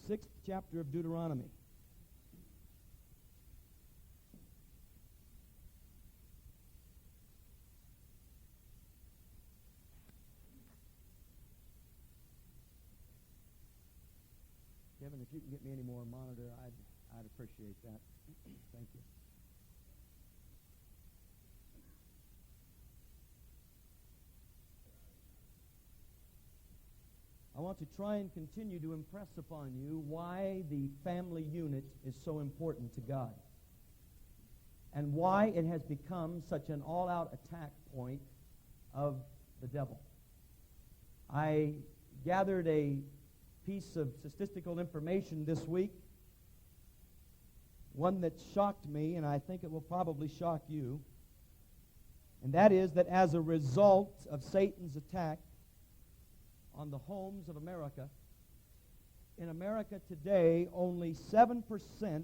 the 6th chapter of Deuteronomy. Kevin, if you can get me any more monitor, I'd appreciate that. Thank you. I want to try and continue to impress upon you why the family unit is so important to God and why it has become such an all-out attack point of the devil. I gathered a piece of statistical information this week, one that shocked me, and I think it will probably shock you, and that is that as a result of Satan's attack on the homes of America, in America today, only 7%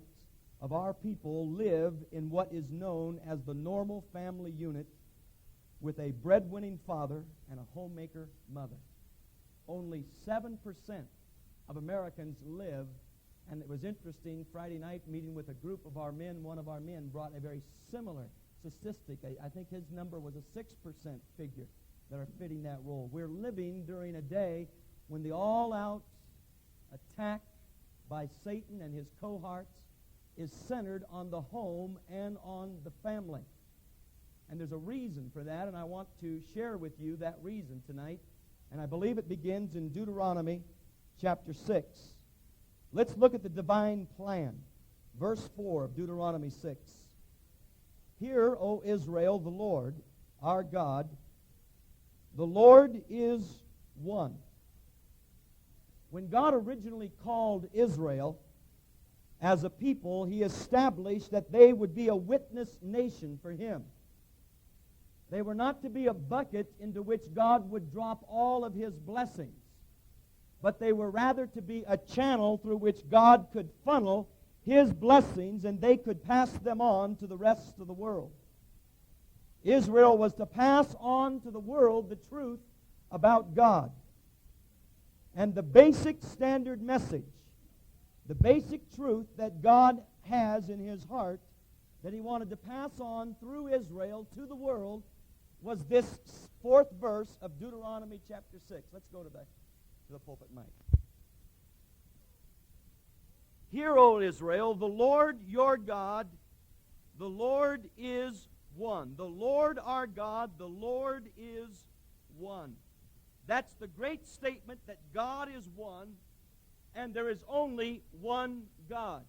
of our people live in what is known as the normal family unit with a breadwinning father and a homemaker mother. Only 7% of Americans live, and it was interesting, Friday night meeting with a group of our men, one of our men brought a very similar statistic. I think his number was a 6% figure that are fitting that role. We're living during a day when the all-out attack by Satan and his cohorts is centered on the home and on the family. And there's a reason for that, and I want to share with you that reason tonight. And I believe it begins in Deuteronomy chapter 6. Let's look at the divine plan. Verse 4 of Deuteronomy 6. Hear, O Israel, the Lord, our God, the Lord is one. When God originally called Israel as a people, He established that they would be a witness nation for Him. They were not to be a bucket into which God would drop all of His blessings, but they were rather to be a channel through which God could funnel His blessings and they could pass them on to the rest of the world. Israel was to pass on to the world the truth about God. And the basic standard message, the basic truth that God has in His heart that He wanted to pass on through Israel to the world was this 4th verse of Deuteronomy chapter 6. Let's go to the pulpit mic. Hear, O Israel, the Lord your God, the Lord is one. The Lord our God, the Lord is one. That's the great statement that God is one, and there is only one God.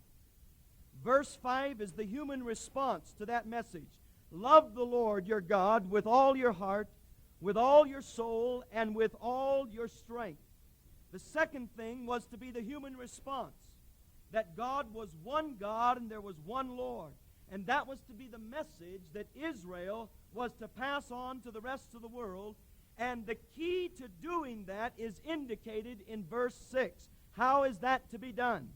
Verse 5 is the human response to that message. Love the Lord your God with all your heart, with all your soul, and with all your strength. The second thing was to be the human response, that God was one God and there was one Lord. And that was to be the message that Israel was to pass on to the rest of the world. And the key to doing that is indicated in verse 6. How is that to be done?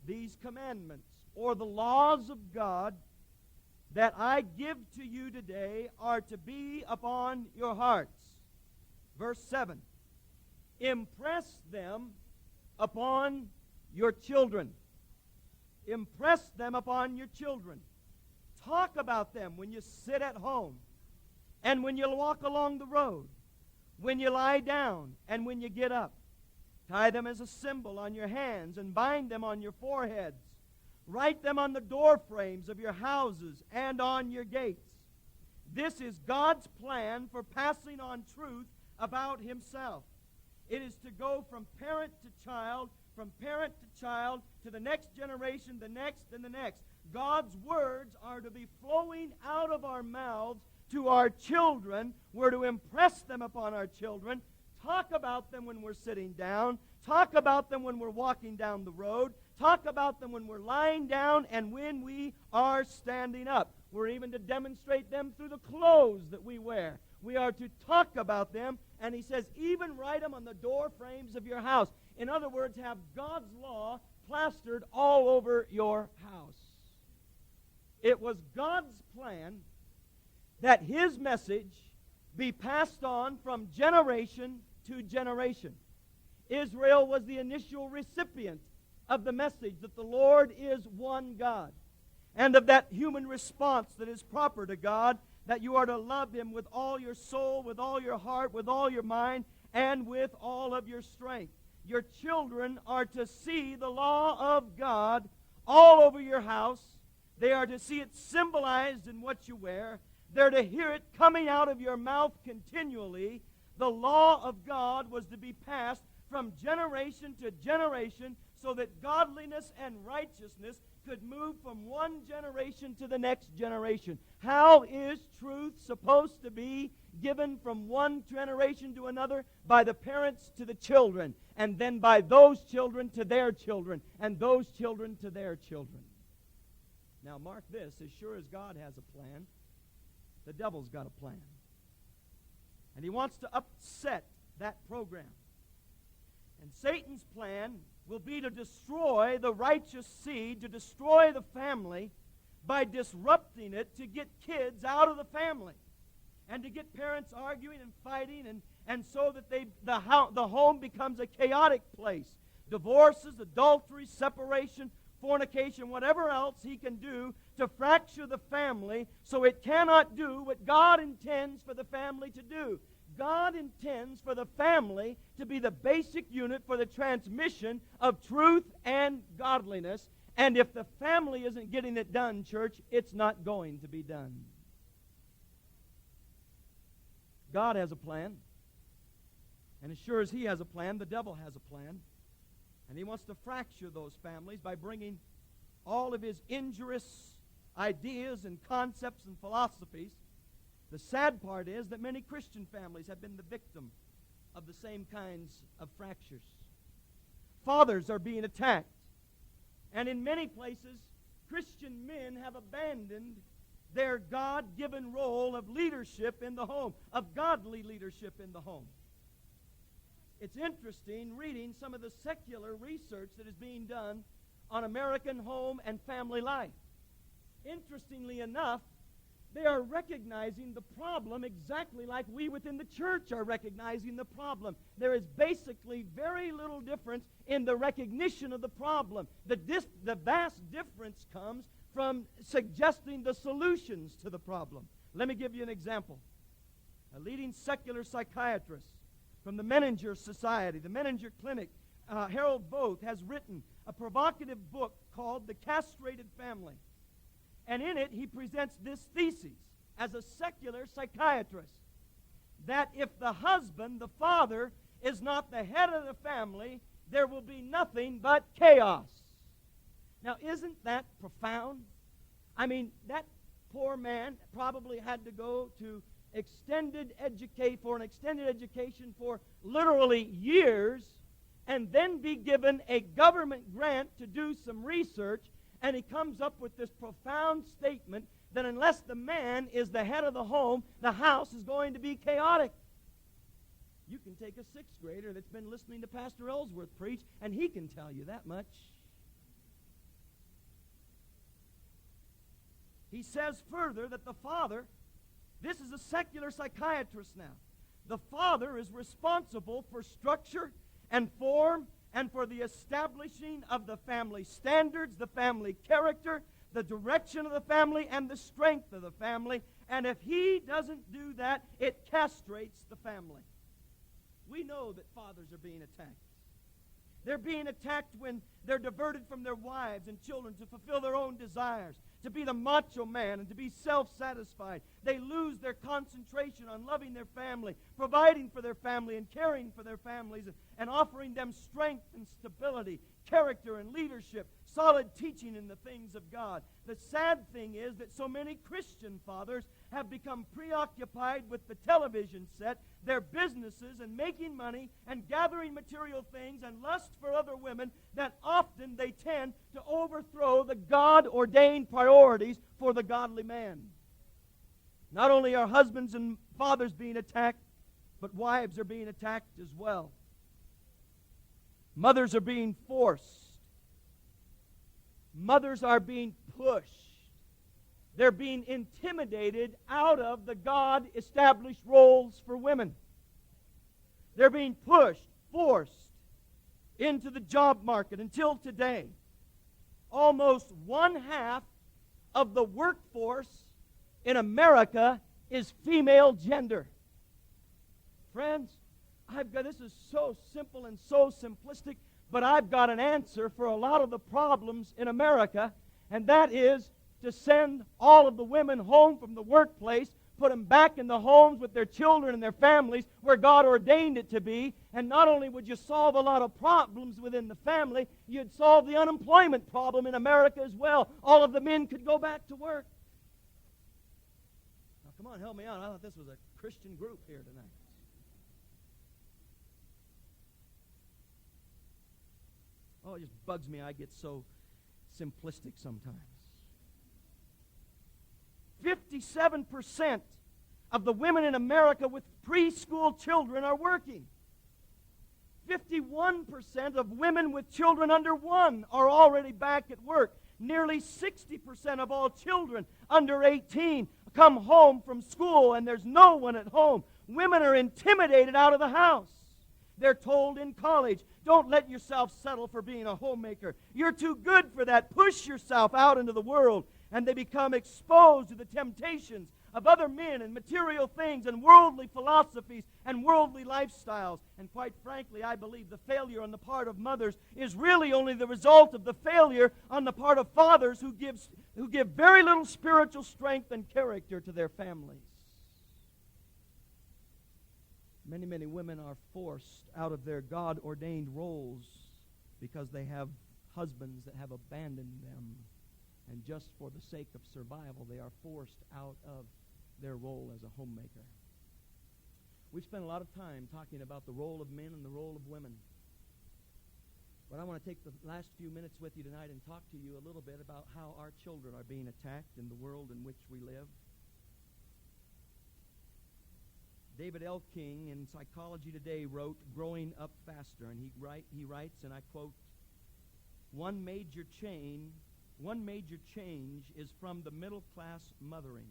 These commandments, or the laws of God that I give to you today, are to be upon your hearts. Verse 7. Impress them upon your children. Impress them upon your children. Talk about them when you sit at home and when you walk along the road, when you lie down and when you get up. Tie them as a symbol on your hands and bind them on your foreheads. Write them on the door frames of your houses and on your gates. This is God's plan for passing on truth about Himself. It is to go from parent to child, from parent to child, to the next generation, the next, and the next. God's words are to be flowing out of our mouths to our children. We're to impress them upon our children, talk about them when we're sitting down, talk about them when we're walking down the road, talk about them when we're lying down and when we are standing up. We're even to demonstrate them through the clothes that we wear. We are to talk about them, and He says, even write them on the door frames of your house. In other words, have God's law plastered all over your house. It was God's plan that His message be passed on from generation to generation. Israel was the initial recipient of the message that the Lord is one God, and of that human response that is proper to God, that you are to love Him with all your soul, with all your heart, with all your mind, and with all of your strength. Your children are to see the law of God all over your house. They are to see it symbolized in what you wear. They're to hear it coming out of your mouth continually. The law of God was to be passed from generation to generation so that godliness and righteousness could move from one generation to the next generation. How is truth supposed to be given from one generation to another? By the parents to the children, and then by those children to their children, and those children to their children. Now mark this, as sure as God has a plan, the devil's got a plan. And he wants to upset that program. And Satan's plan will be to destroy the righteous seed, to destroy the family by disrupting it, to get kids out of the family, and to get parents arguing and fighting, and so that the home becomes a chaotic place. Divorces, adultery, separation, fornication, whatever else he can do to fracture the family so it cannot do what God intends for the family to do. God intends for the family to be the basic unit for the transmission of truth and godliness. And if the family isn't getting it done, church, it's not going to be done. God has a plan. And as sure as He has a plan, the devil has a plan. And he wants to fracture those families by bringing all of his injurious ideas and concepts and philosophies. The sad part is that many Christian families have been the victim of the same kinds of fractures. Fathers are being attacked. And in many places, Christian men have abandoned their God-given role of leadership in the home, of godly leadership in the home. It's interesting reading some of the secular research that is being done on American home and family life. Interestingly enough, they are recognizing the problem exactly like we within the church are recognizing the problem. There is basically very little difference in the recognition of the problem. The vast difference comes from suggesting the solutions to the problem. Let me give you an example. A leading secular psychiatrist from the Menninger Society, the Menninger Clinic, Harold Voth, has written a provocative book called The Castrated Family. And in it, he presents this thesis as a secular psychiatrist, that if the husband, the father, is not the head of the family, there will be nothing but chaos. Now, isn't that profound? I mean, that poor man probably had to go to an extended education for literally years, and then be given a government grant to do some research. And he comes up with this profound statement that unless the man is the head of the home, the house is going to be chaotic. You can take a sixth grader that's been listening to Pastor Ellsworth preach, and he can tell you that much. He says further that the father, this is a secular psychiatrist now, the father is responsible for structure and form and for the establishing of the family standards, the family character, the direction of the family, and the strength of the family. And if he doesn't do that, it castrates the family. We know that fathers are being attacked. They're being attacked when they're diverted from their wives and children to fulfill their own desires, to be the macho man and to be self-satisfied. They lose their concentration on loving their family, providing for their family and caring for their families, and offering them strength and stability, character and leadership, solid teaching in the things of God. The sad thing is that so many Christian fathers have become preoccupied with the television set, their businesses, and making money and gathering material things and lust for other women, that often they tend to overthrow the God-ordained priorities for the godly man. Not only are husbands and fathers being attacked, but wives are being attacked as well. Mothers are being forced. Mothers are being pushed. They're being intimidated out of the God-established roles for women. They're being pushed, forced. into the job market until today, almost one half of the workforce in America is female gender. Friends, this is so simple and so simplistic, but I've got an answer for a lot of the problems in America, and that is to send all of the women home from the workplace, put them back in the homes with their children and their families where God ordained it to be. And not only would you solve a lot of problems within the family, you'd solve the unemployment problem in America as well. All of the men could go back to work. Now, come on, help me out. I thought this was a Christian group here tonight. Oh, it just bugs me. I get so simplistic sometimes. 57% of the women in America with preschool children are working. 51% of women with children under 1 are already back at work. Nearly 60% of all children under 18 come home from school and there's no one at home. Women are intimidated out of the house. They're told in college, don't let yourself settle for being a homemaker. You're too good for that. Push yourself out into the world. And they become exposed to the temptations of other men and material things and worldly philosophies and worldly lifestyles. And quite frankly, I believe the failure on the part of mothers is really only the result of the failure on the part of fathers who give very little spiritual strength and character to their families. Many, many women are forced out of their God-ordained roles because they have husbands that have abandoned them. And just for the sake of survival, they are forced out of their role as a homemaker. We've spent a lot of time talking about the role of men and the role of women. But I want to take the last few minutes with you tonight and talk to you a little bit about how our children are being attacked in the world in which we live. David L. King in Psychology Today wrote, "Growing Up Faster," and he writes, and I quote, One major change is from the middle-class mothering.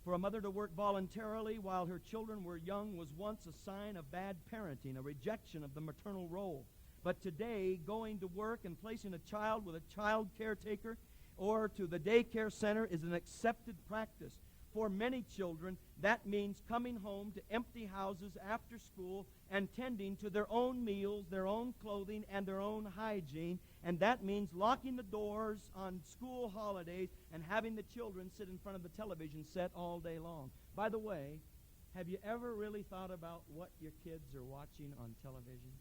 For a mother to work voluntarily while her children were young was once a sign of bad parenting, a rejection of the maternal role. But today, going to work and placing a child with a child caretaker or to the daycare center is an accepted practice. For many children, that means coming home to empty houses after school and tending to their own meals, their own clothing, and their own hygiene. And that means locking the doors on school holidays and having the children sit in front of the television set all day long. By the way, have you ever really thought about what your kids are watching on television?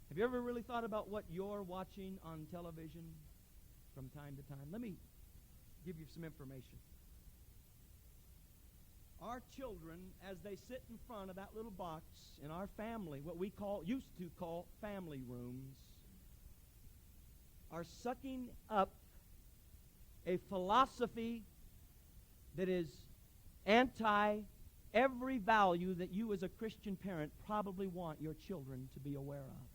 Have you ever really thought about what you're watching on television from time to time? Let me give you some information. Our children, as they sit in front of that little box in our family, what we used to call family rooms, are sucking up a philosophy that is anti every value that you as a Christian parent probably want your children to be aware of.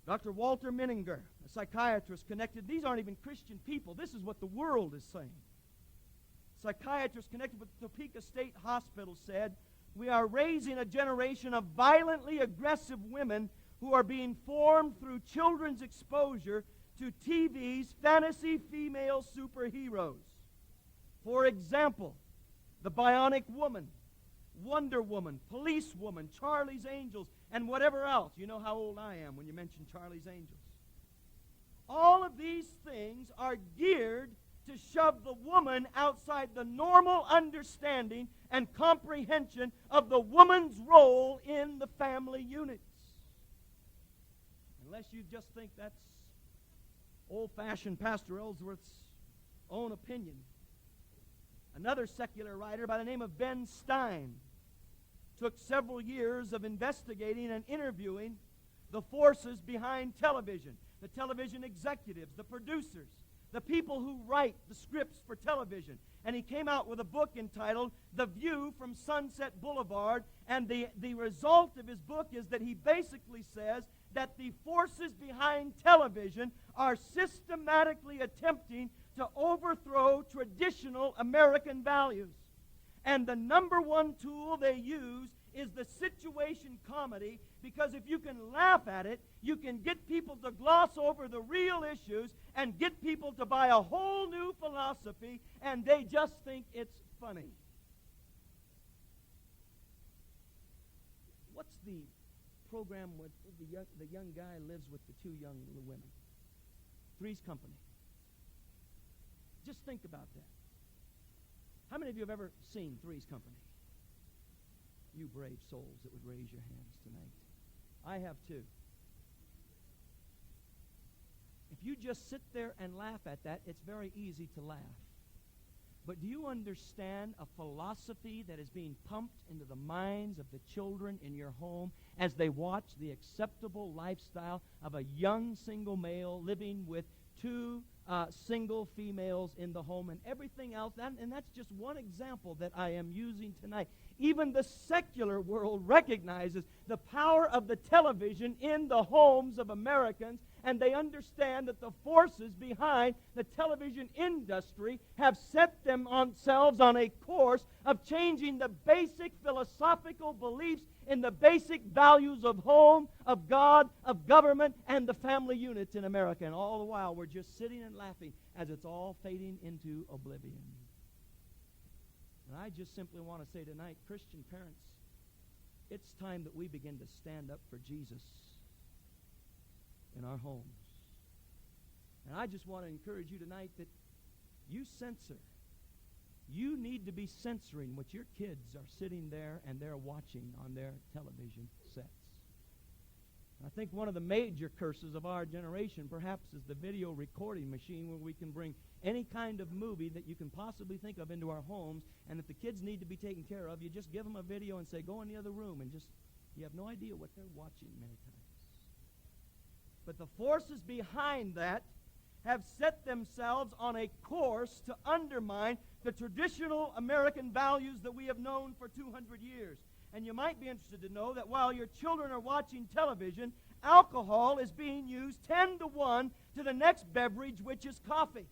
Dr. Walter Menninger, a psychiatrist connected, these aren't even Christian people. This is what the world is saying. Psychiatrist connected with Topeka State Hospital said, "We are raising a generation of violently aggressive women who are being formed through children's exposure to TV's fantasy female superheroes. For example, the Bionic Woman, Wonder Woman, Police Woman, Charlie's Angels, and whatever else." You know how old I am when you mention Charlie's Angels. All of these things are geared to shove the woman outside the normal understanding and comprehension of the woman's role in the family units. Unless you just think that's old-fashioned Pastor Ellsworth's own opinion. Another secular writer by the name of Ben Stein took several years of investigating and interviewing the forces behind television, the television executives, the producers, the people who write the scripts for television. And he came out with a book entitled The View from Sunset Boulevard. And the result of his book is that he basically says that the forces behind television are systematically attempting to overthrow traditional American values. And the number one tool they use is the situation comedy, because if you can laugh at it, you can get people to gloss over the real issues and get people to buy a whole new philosophy, and they just think it's funny. What's the program with the young guy lives with the two young little women? Three's Company. Just think about that. How many of you have ever seen Three's Company? You brave souls that would raise your hands tonight. I have too. If you just sit there and laugh at that, it's very easy to laugh. But do you understand a philosophy that is being pumped into the minds of the children in your home as they watch the acceptable lifestyle of a young single male living with two single females in the home and everything else? And that's just one example that I am using tonight. Even the secular world recognizes the power of the television in the homes of Americans, and they understand that the forces behind the television industry have set themselves on a course of changing the basic philosophical beliefs in the basic values of home, of God, of government, and the family units in America. And all the while, we're just sitting and laughing as it's all fading into oblivion. And I just simply want to say tonight, Christian parents, it's time that we begin to stand up for Jesus in our homes. And I just want to encourage you tonight that you censor. You need to be censoring what your kids are sitting there and they're watching on their television sets. I think one of the major curses of our generation perhaps is the video recording machine, where we can bring any kind of movie that you can possibly think of into our homes, and if the kids need to be taken care of, you just give them a video and say, go in the other room, and just, you have no idea what they're watching many times. But the forces behind that have set themselves on a course to undermine the traditional American values that we have known for 200 years. And you might be interested to know that while your children are watching television, alcohol is being used 10 to 1 to the next beverage, which is coffee.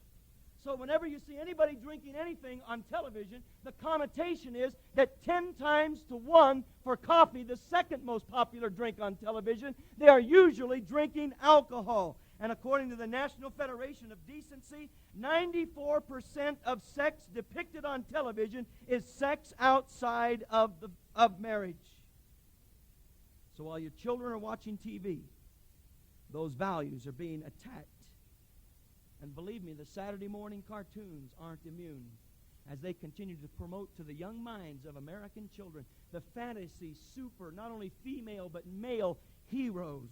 So whenever you see anybody drinking anything on television, the connotation is that 10 times to 1 for coffee, the second most popular drink on television, they are usually drinking alcohol. And according to the National Federation of Decency, 94% of sex depicted on television is sex outside of marriage. So while your children are watching TV, those values are being attacked. And believe me, the Saturday morning cartoons aren't immune, as they continue to promote to the young minds of American children the fantasy, super, not only female but male heroes.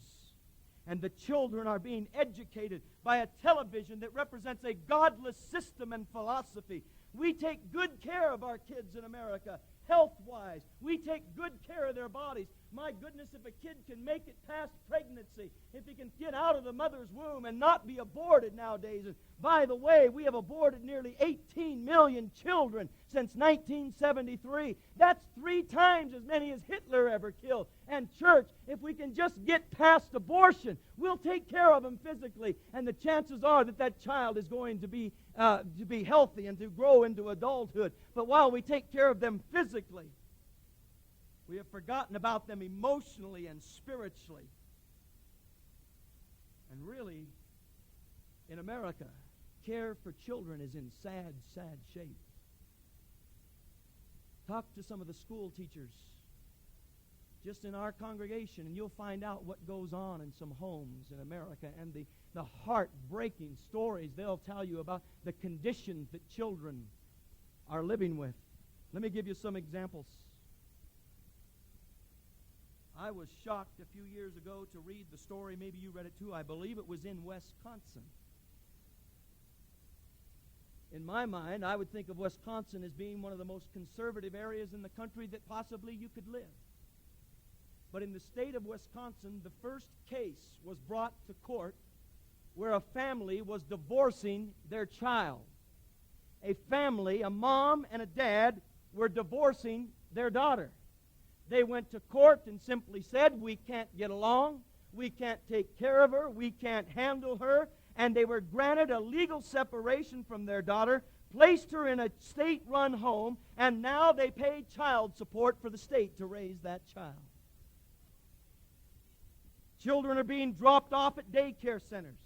And the children are being educated by a television that represents a godless system and philosophy. We take good care of our kids in America, health-wise. We take good care of their bodies. My goodness, if a kid can make it past pregnancy, if he can get out of the mother's womb and not be aborted nowadays. And by the way, we have aborted nearly 18 million children since 1973. That's 3 times as many as Hitler ever killed. And church, if we can just get past abortion, we'll take care of them physically, and the chances are that that child is going to be healthy and to grow into adulthood. But while we take care of them physically, we have forgotten about them emotionally and spiritually. And really, in America, care for children is in sad, sad shape. Talk to some of the school teachers just in our congregation, and you'll find out what goes on in some homes in America and the heartbreaking stories they'll tell you about the conditions that children are living with. Let me give you some examples. I was shocked a few years ago to read the story. Maybe you read it too. I believe it was in Wisconsin. In my mind, I would think of Wisconsin as being one of the most conservative areas in the country that possibly you could live. But in the state of Wisconsin, the first case was brought to court where a family was divorcing their child. A family, a mom and a dad, were divorcing their daughter. They went to court and simply said, we can't get along, we can't take care of her, we can't handle her, and they were granted a legal separation from their daughter placed her in a state-run home, and now they pay child support for the state to raise that child. Children are being dropped off at daycare centers.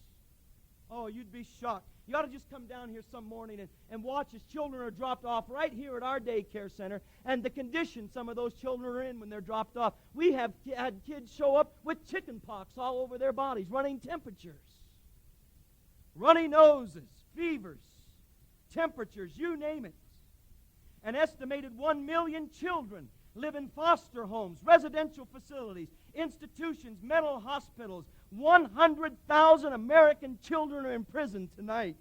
Oh, you'd be shocked. You ought to just come down here some morning and watch as children are dropped off right here at our daycare center and the condition some of those children are in when they're dropped off. We have had kids show up with chicken pox all over their bodies, running temperatures, runny noses, fevers, temperatures, you name it. An estimated 1 million children live in foster homes, residential facilities, institutions, mental hospitals. 100,000 American children are in prison tonight.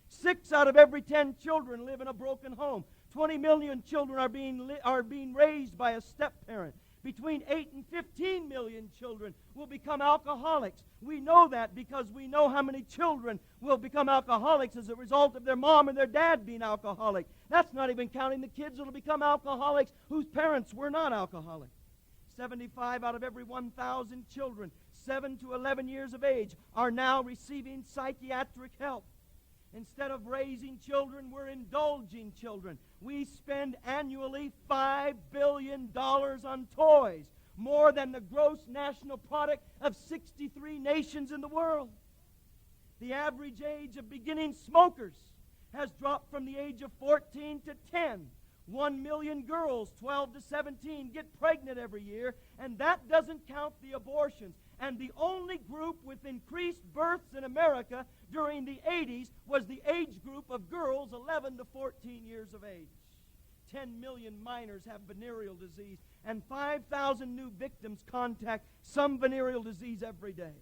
6 out of every 10 children live in a broken home. 20 million children are being raised by a step-parent. Between 8 and 15 million children will become alcoholics. We know that because we know how many children will become alcoholics as a result of their mom and their dad being alcoholic. That's not even counting the kids that will become alcoholics whose parents were not alcoholics. 75 out of every 1,000 children, 7 to 11 years of age, are now receiving psychiatric help. Instead of raising children, we're indulging children. We spend annually $5 billion on toys, more than the gross national product of 63 nations in the world. The average age of beginning smokers has dropped from the age of 14 to 10. 1 million girls, 12 to 17, get pregnant every year, and that doesn't count the abortions. And the only group with increased births in America during the 80s was the age group of girls 11 to 14 years of age. 10 million minors have venereal disease, and 5,000 new victims contact some venereal disease every day.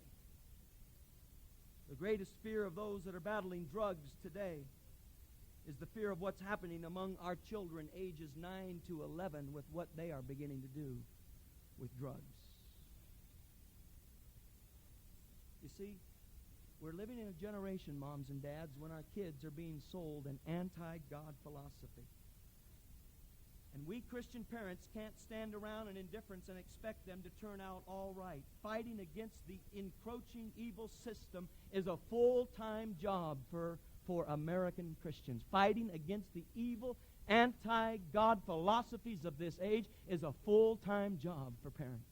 The greatest fear of those that are battling drugs today is the fear of what's happening among our children ages 9 to 11 with what they are beginning to do with drugs. You see, we're living in a generation, moms and dads, when our kids are being sold an anti-God philosophy. And we Christian parents can't stand around in indifference and expect them to turn out all right. Fighting against the encroaching evil system is a full-time job for American Christians. Fighting against the evil anti-God philosophies of this age is a full-time job for parents.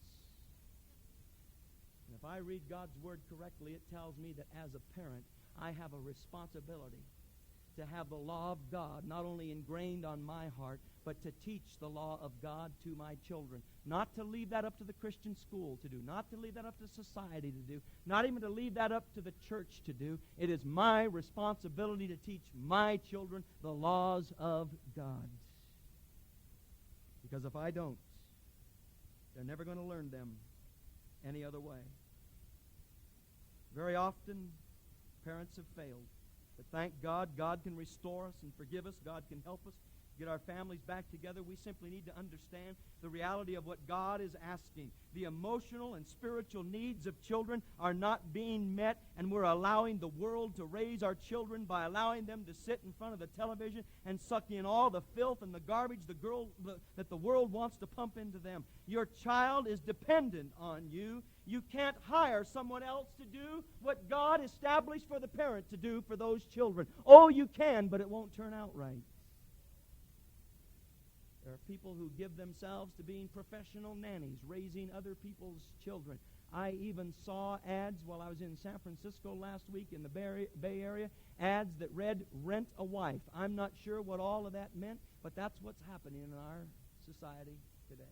And if I read God's Word correctly, it tells me that as a parent, I have a responsibility to have the law of God not only ingrained on my heart, but to teach the law of God to my children. Not to leave that up to the Christian school to do, not to leave that up to society to do, not even to leave that up to the church to do. It is my responsibility to teach my children the laws of God. Because if I don't, they're never going to learn them any other way. Very often, parents have failed. But thank God, God can restore us and forgive us. God can help us get our families back together. We simply need to understand the reality of what God is asking. The emotional and spiritual needs of children are not being met, and we're allowing the world to raise our children by allowing them to sit in front of the television and suck in all the filth and the garbage that the world wants to pump into them. Your child is dependent on you. You can't hire someone else to do what God established for the parent to do for those children. Oh, you can, but it won't turn out right. There are people who give themselves to being professional nannies, raising other people's children. I even saw ads while I was in San Francisco last week in the Bay Area, ads that read, "Rent a wife." I'm not sure what all of that meant, but that's what's happening in our society today.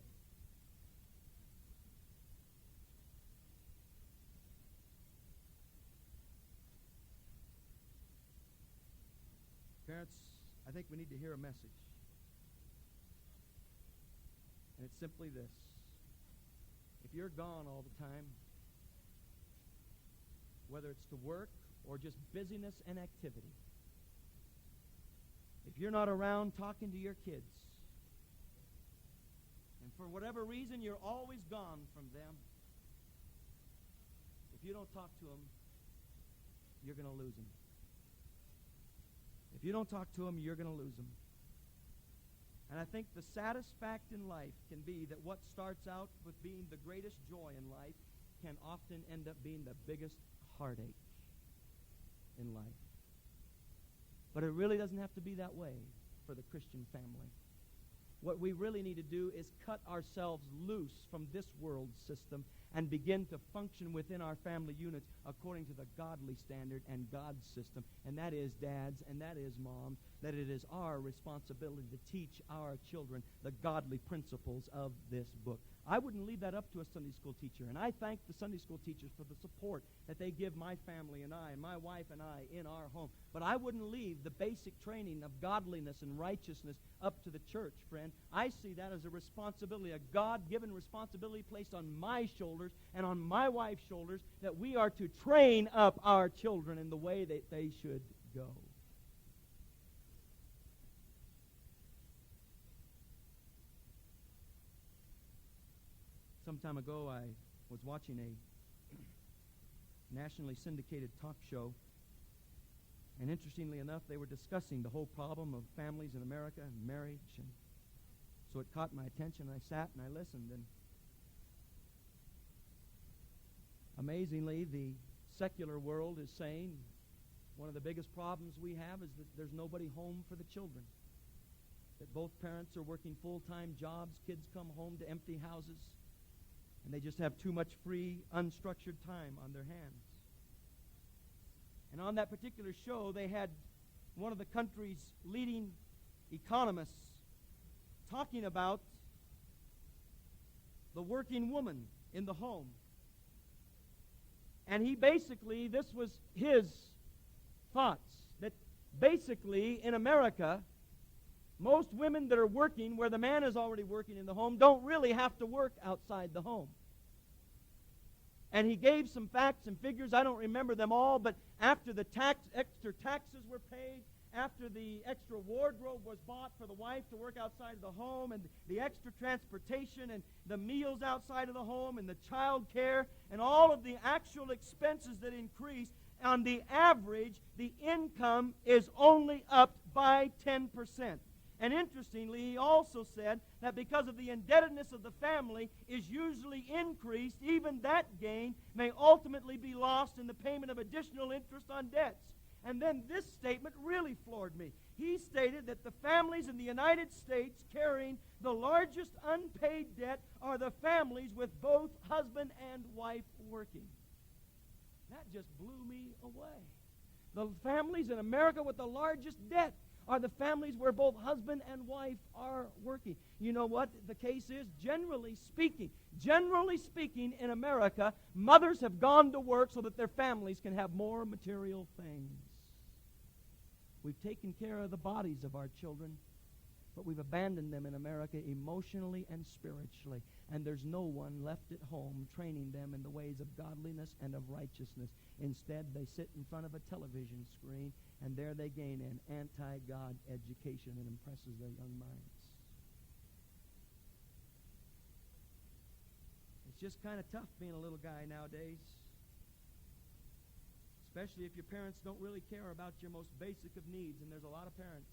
Parents, I think we need to hear a message. And it's simply this. If you're gone all the time, whether it's to work or just busyness and activity, if you're not around talking to your kids, and for whatever reason you're always gone from them, if you don't talk to them, you're going to lose them. If you don't talk to them, you're going to lose them. And I think the saddest fact in life can be that what starts out with being the greatest joy in life can often end up being the biggest heartache in life. But it really doesn't have to be that way for the Christian family. What we really need to do is cut ourselves loose from this world system and begin to function within our family units according to the godly standard and God's system. And that is, dads, and that is, moms, that it is our responsibility to teach our children the godly principles of this book. I wouldn't leave that up to a Sunday school teacher. And I thank the Sunday school teachers for the support that they give my family and I, and my wife and I, in our home. But I wouldn't leave the basic training of godliness and righteousness up to the church, friend. I see that as a responsibility, a God-given responsibility placed on my shoulders and on my wife's shoulders, that we are to train up our children in the way that they should go. Some time ago, I was watching a nationally syndicated talk show, and interestingly enough, they were discussing the whole problem of families in America and marriage, and so it caught my attention. I sat and I listened, and amazingly, the secular world is saying one of the biggest problems we have is that there's nobody home for the children, that both parents are working full-time jobs, kids come home to empty houses, and they just have too much free, unstructured time on their hands. And on that particular show, they had one of the country's leading economists talking about the working woman in the home. And he basically, this was his thoughts, that basically in America, most women that are working, where the man is already working in the home, don't really have to work outside the home. And he gave some facts and figures. I don't remember them all, but after the extra taxes were paid, after the extra wardrobe was bought for the wife to work outside of the home, and the extra transportation and the meals outside of the home and the child care and all of the actual expenses that increase, on the average, the income is only up by 10%. And interestingly, he also said that because of the indebtedness of the family is usually increased, even that gain may ultimately be lost in the payment of additional interest on debts. And then this statement really floored me. He stated that the families in the United States carrying the largest unpaid debt are the families with both husband and wife working. That just blew me away. The families in America with the largest debt are the families where both husband and wife are working. You know what the case is? Generally speaking, in America, mothers have gone to work so that their families can have more material things. We've taken care of the bodies of our children, but we've abandoned them in America emotionally and spiritually. And there's no one left at home training them in the ways of godliness and of righteousness. Instead, they sit in front of a television screen, and there they gain an anti-God education that impresses their young minds. It's just kind of tough being a little guy nowadays, especially if your parents don't really care about your most basic of needs, and there's a lot of parents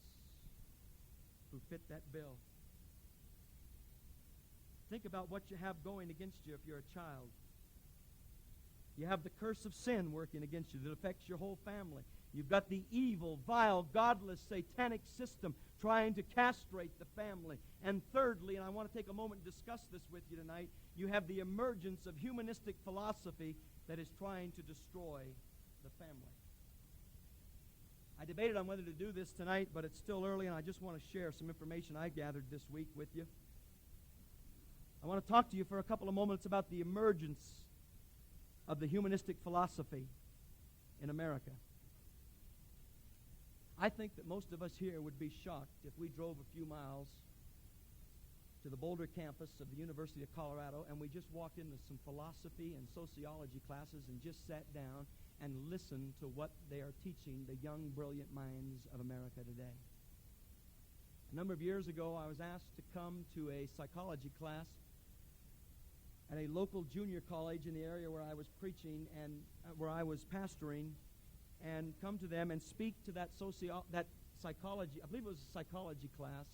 who fit that bill. Think about what you have going against you if you're a child. You have the curse of sin working against you that affects your whole family. You've got the evil, vile, godless, satanic system trying to castrate the family. And thirdly, and I want to take a moment to discuss this with you tonight, you have the emergence of humanistic philosophy that is trying to destroy the family. I debated on whether to do this tonight, but it's still early, and I just want to share some information I gathered this week with you. I want to talk to you for a couple of moments about the emergence of the humanistic philosophy in America. I think that most of us here would be shocked if we drove a few miles to the Boulder campus of the University of Colorado and we just walked into some philosophy and sociology classes and just sat down and listened to what they are teaching the young, brilliant minds of America today. A number of years ago, I was asked to come to a psychology class at a local junior college in the area where I was preaching and where I was pastoring, and come to them and speak to that psychology, I believe it was a psychology class,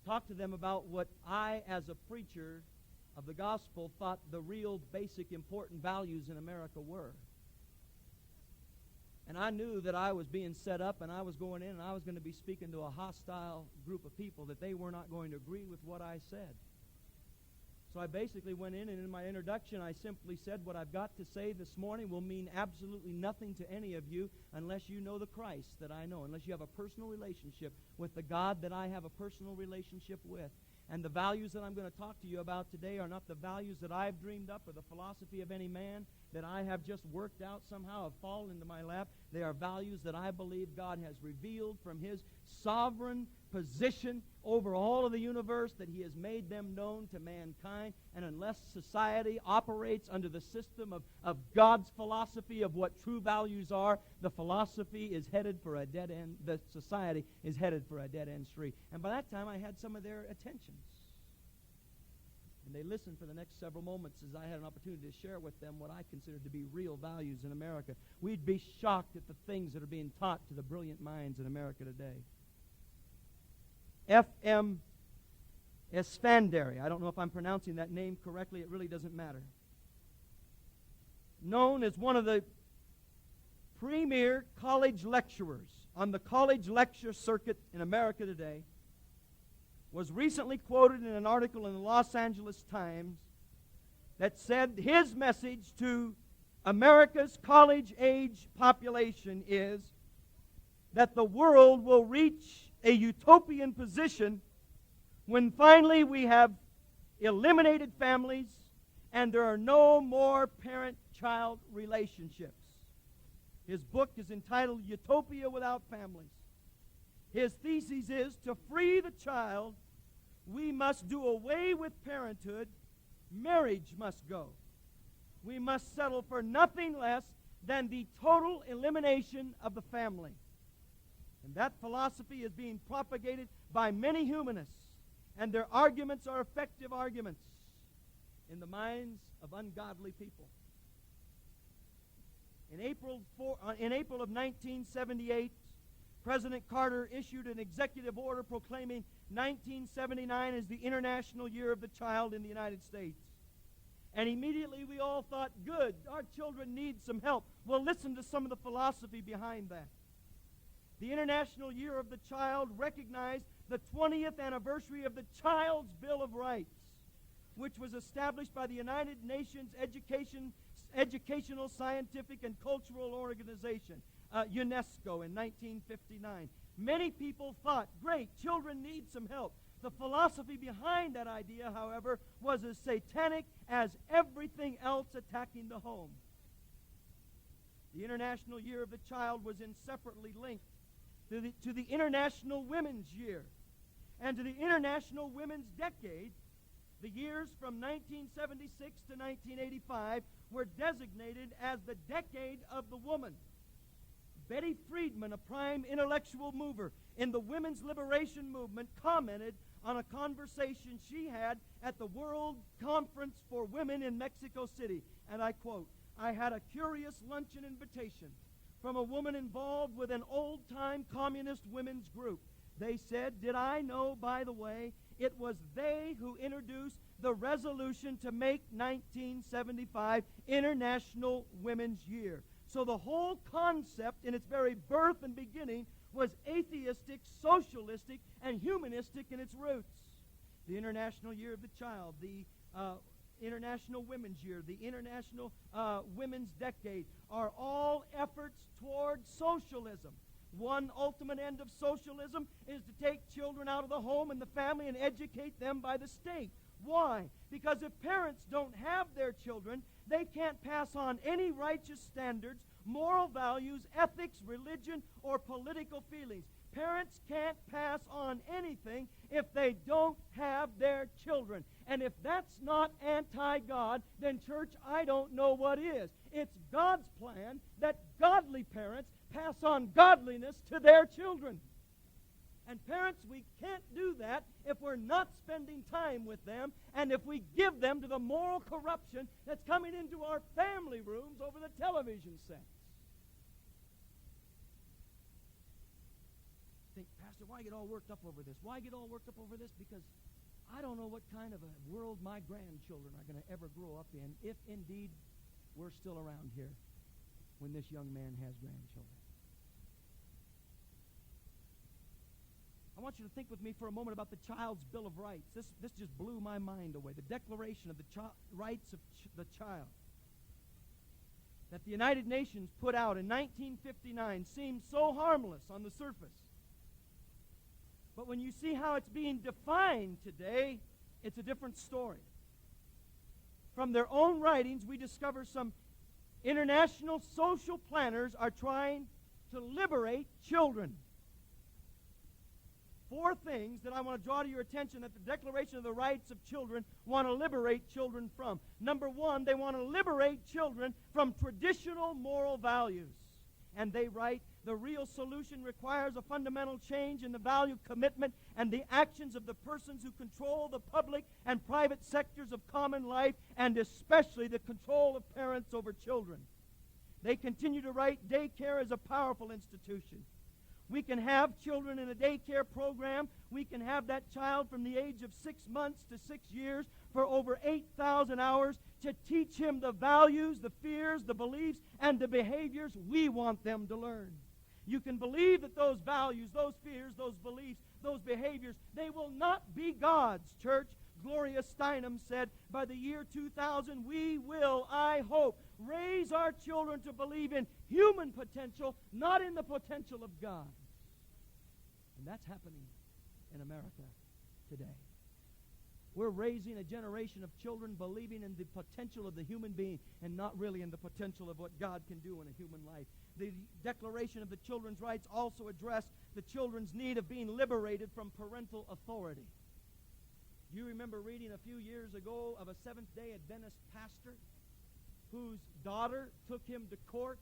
talk to them about what I, as a preacher of the gospel, thought the real basic important values in America were. And I knew that I was being set up, and I was going in, and I was going to be speaking to a hostile group of people, that they were not going to agree with what I said. So I basically went in, and in my introduction, I simply said, what I've got to say this morning will mean absolutely nothing to any of you unless you know the Christ that I know, unless you have a personal relationship with the God that I have a personal relationship with. And the values that I'm going to talk to you about today are not the values that I've dreamed up or the philosophy of any man that I have just worked out somehow, have fallen into my lap. They are values that I believe God has revealed from His sovereign position over all of the universe, that He has made them known to mankind. And unless society operates under the system of God's philosophy of what true values are, the philosophy is headed for a dead end. The society is headed for a dead end street. And by that time, I had some of their attentions. And they listened for the next several moments as I had an opportunity to share with them what I considered to be real values in America. We'd be shocked at the things that are being taught to the brilliant minds in America today. F.M. Esfandari, I don't know if I'm pronouncing that name correctly, it really doesn't matter. Known as one of the premier college lecturers on the college lecture circuit in America today, was recently quoted in an article in the Los Angeles Times that said his message to America's college-age population is that the world will reach a utopian position when finally we have eliminated families and there are no more parent-child relationships. His book is entitled Utopia Without Families. His thesis is, to free the child, we must do away with parenthood. Marriage must go. We must settle for nothing less than the total elimination of the family. And that philosophy is being propagated by many humanists, and their arguments are effective arguments in the minds of ungodly people. In April of 1978, President Carter issued an executive order proclaiming 1979 as the International Year of the Child in the United States. And immediately we all thought, good, our children need some help. Well, listen to some of the philosophy behind that. The International Year of the Child recognized the 20th anniversary of the Child's Bill of Rights, which was established by the United Nations Educational, Scientific, and Cultural Organization, UNESCO, in 1959. Many people thought, great, children need some help. The philosophy behind that idea, however, was as satanic as everything else attacking the home. The International Year of the Child was inseparably linked to the International Women's Year and to the International Women's Decade. The years from 1976 to 1985 were designated as the Decade of the Woman. Betty Friedman, a prime intellectual mover in the women's liberation movement, commented on a conversation she had at the World Conference for Women in Mexico City. And I quote, "I had a curious luncheon invitation from a woman involved with an old-time communist women's group. They said, did I know, by the way, it was they who introduced the resolution to make 1975 International Women's Year. So the whole concept in its very birth and beginning was atheistic, socialistic, and humanistic in its roots. The International Year of the Child, the International Women's Year, the International Women's Decade are all efforts toward socialism. One ultimate end of socialism is to take children out of the home and the family and educate them by the state. Why? Because if parents don't have their children, they can't pass on any righteous standards, moral values, ethics, religion, or political feelings. Parents can't pass on anything if they don't have their children. And if that's not anti-God, then church, I don't know what is. It's God's plan that godly parents pass on godliness to their children. And parents, we can't do that if we're not spending time with them and if we give them to the moral corruption that's coming into our family rooms over the television sets. Think, Pastor, why get all worked up over this? Why get all worked up over this? Because I don't know what kind of a world my grandchildren are going to ever grow up in, if indeed we're still around here. when this young man has grandchildren. I want you to think with me for a moment about the Child's Bill of Rights. This just blew my mind away. The Declaration of the Rights of the Child that the United Nations put out in 1959 seems so harmless on the surface. But when you see how it's being defined today, it's a different story. From their own writings, we discover some international social planners are trying to liberate children. 4 things that I want to draw to your attention that the Declaration of the Rights of Children want to liberate children from. Number 1, they want to liberate children from traditional moral values. And they write, the real solution requires a fundamental change in the value commitment and the actions of the persons who control the public and private sectors of common life, and especially the control of parents over children. They continue to write, daycare is a powerful institution. We can have children in a daycare program. We can have that child from the age of 6 months to 6 years for over 8,000 hours to teach him the values, the fears, the beliefs, and the behaviors we want them to learn. You can believe that those values, those fears, those beliefs, those behaviors, they will not be God's, church. Gloria Steinem said, by the year 2000, we will, I hope, raise our children to believe in human potential, not in the potential of God. And that's happening in America today. We're raising a generation of children believing in the potential of the human being and not really in the potential of what God can do in a human life. The Declaration of the Children's Rights also addressed the children's need of being liberated from parental authority. You remember reading a few years ago of a Seventh-day Adventist pastor whose daughter took him to court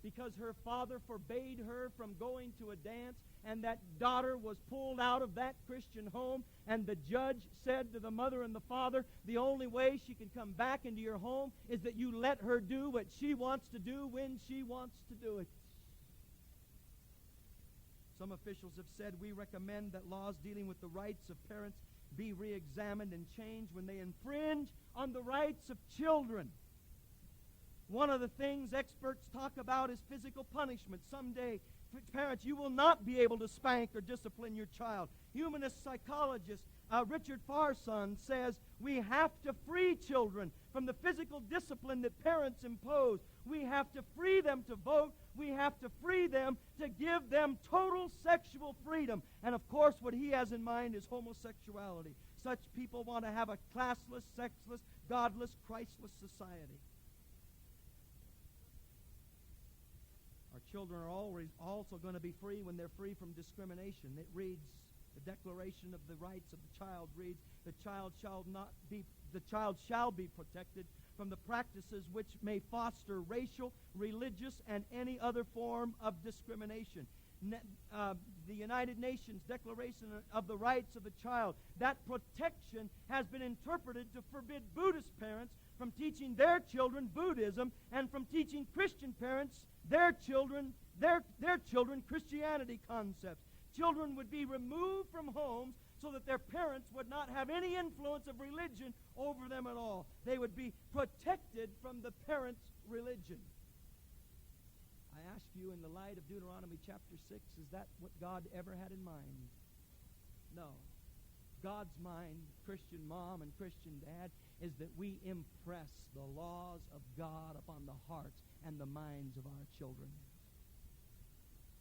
because her father forbade her from going to a dance, and that daughter was pulled out of that Christian home, and the judge said to the mother and the father, the only way she can come back into your home is that you let her do what she wants to do when she wants to do it. Some officials have said, we recommend that laws dealing with the rights of parents be re-examined and changed when they infringe on the rights of children. One of the things experts talk about is physical punishment. Someday, parents, you will not be able to spank or discipline your child. Humanist psychologist Richard Farson says we have to free children from the physical discipline that parents impose. We have to free them to vote. We have to free them to give them total sexual freedom. And of course, what he has in mind is homosexuality. Such people want to have a classless, sexless, godless, Christless society. Our children are always also going to be free when they're free from discrimination. It reads, the Declaration of the Rights of the Child reads, the child shall be protected from the practices which may foster racial, religious, and any other form of discrimination. The United Nations Declaration of the Rights of the Child, that protection has been interpreted to forbid Buddhist parents from teaching their children Buddhism and from teaching Christian parents their children Christianity concepts. Children would be removed from homes so that their parents would not have any influence of religion over them at all. They would be protected from the parents' religion. I ask you, in the light of Deuteronomy chapter 6, is that what God ever had in mind? No. God's mind, Christian mom and Christian dad, is that we impress the laws of God upon the hearts and the minds of our children.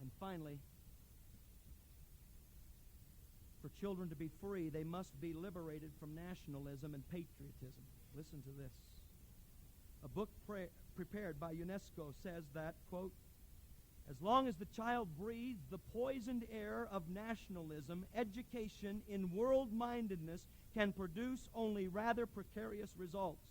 And finally, for children to be free, they must be liberated from nationalism and patriotism. Listen to this. A book prepared by UNESCO says that, quote, as long as the child breathes the poisoned air of nationalism, education in world-mindedness can produce only rather precarious results.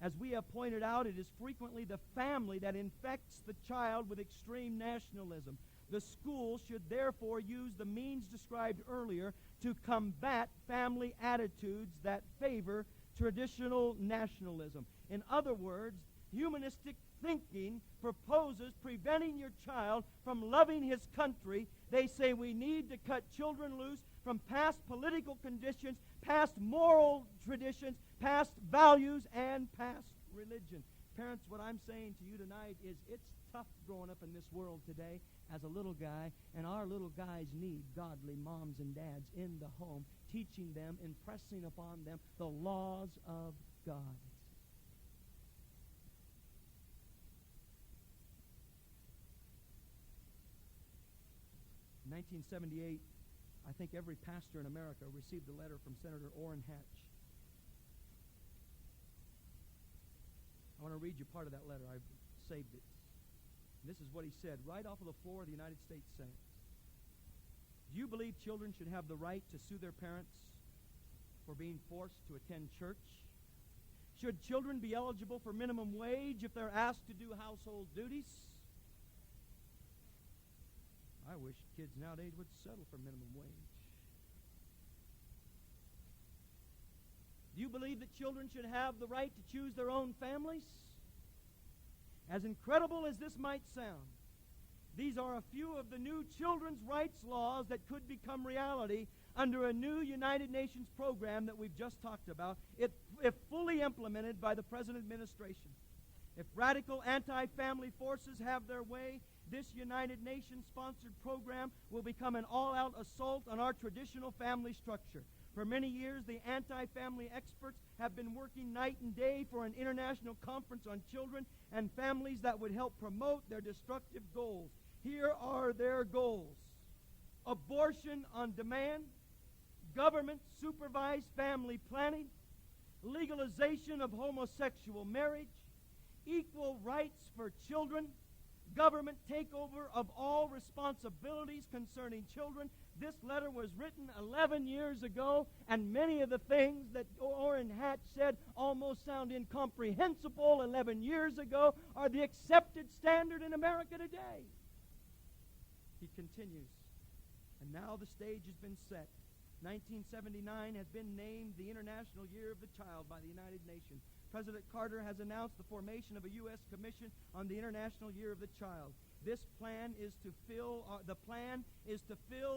As we have pointed out, it is frequently the family that infects the child with extreme nationalism. The school should therefore use the means described earlier to combat family attitudes that favor traditional nationalism. In other words, humanistic thinking proposes preventing your child from loving his country. They say we need to cut children loose from past political conditions, past moral traditions, past values, and past religion. Parents, what I'm saying to you tonight is it's tough growing up in this world today as a little guy, and our little guys need godly moms and dads in the home, teaching them, impressing upon them the laws of God. 1978, I think every pastor in America received a letter from Senator Orrin Hatch. I want to read you part of that letter. I've saved it. And this is what he said right off of the floor of the United States Senate. Do you believe children should have the right to sue their parents for being forced to attend church? Should children be eligible for minimum wage if they're asked to do household duties? I wish kids nowadays would settle for minimum wage. Do you believe that children should have the right to choose their own families? As incredible as this might sound, these are a few of the new children's rights laws that could become reality under a new United Nations program that we've just talked about, if fully implemented by the present administration. If radical anti-family forces have their way, this United Nations-sponsored program will become an all-out assault on our traditional family structure. For many years, the anti-family experts have been working night and day for an international conference on children and families that would help promote their destructive goals. Here are their goals: abortion on demand, government-supervised family planning, legalization of homosexual marriage, equal rights for children, government takeover of all responsibilities concerning children. This letter was written 11 years ago, and many of the things that Orrin Hatch said almost sound incomprehensible 11 years ago are the accepted standard in America today. He continues, and now the stage has been set. 1979 has been named the International Year of the Child by the United Nations. President Carter has announced the formation of a U.S. Commission on the International Year of the Child. This plan is to fill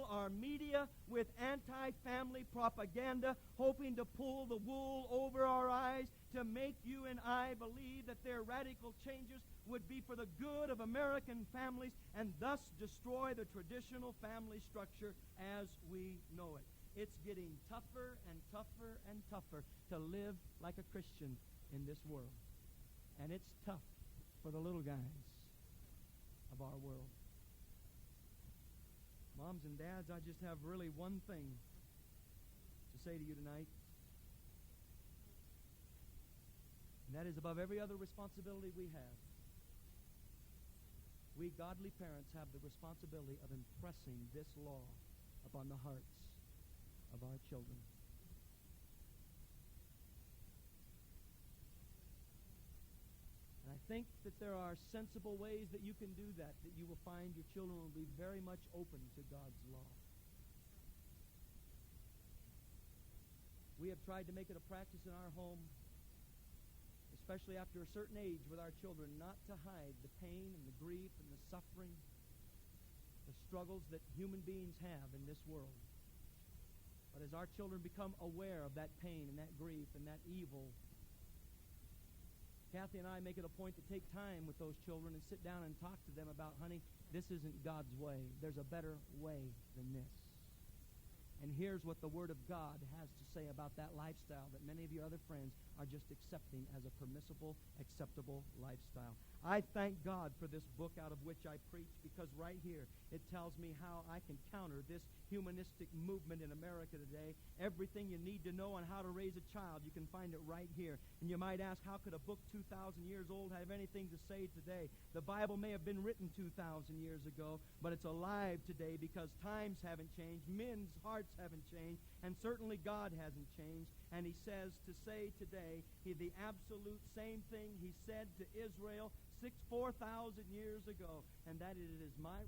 our media with anti-family propaganda, hoping to pull the wool over our eyes to make you and I believe that their radical changes would be for the good of American families and thus destroy the traditional family structure as we know it. It's getting tougher and tougher and tougher to live like a Christian in this world. And it's tough for the little guys of our world. Moms and dads, I just have really one thing to say to you tonight. And that is, above every other responsibility we have, we godly parents have the responsibility of impressing this law upon the hearts of our children. And I think that there are sensible ways that you can do that you will find your children will be very much open to God's law. We have tried to make it a practice in our home, especially after a certain age with our children, not to hide the pain and the grief and the suffering, the struggles that human beings have in this world. But as our children become aware of that pain and that grief and that evil, Kathy and I make it a point to take time with those children and sit down and talk to them about, honey, this isn't God's way. There's a better way than this. And here's what the Word of God has to say about that lifestyle that many of your other friends are just accepting as a permissible, acceptable lifestyle. I thank God for this book out of which I preach, because right here it tells me how I can counter this humanistic movement in America today. Everything you need to know on how to raise a child, you can find it right here. And you might ask, how could a book 2,000 years old have anything to say today? The Bible may have been written 2,000 years ago, but it's alive today because times haven't changed, men's hearts haven't changed, and certainly God hasn't changed. And he says to say today the absolute same thing he said to Israel 4,000 years ago, and that it is my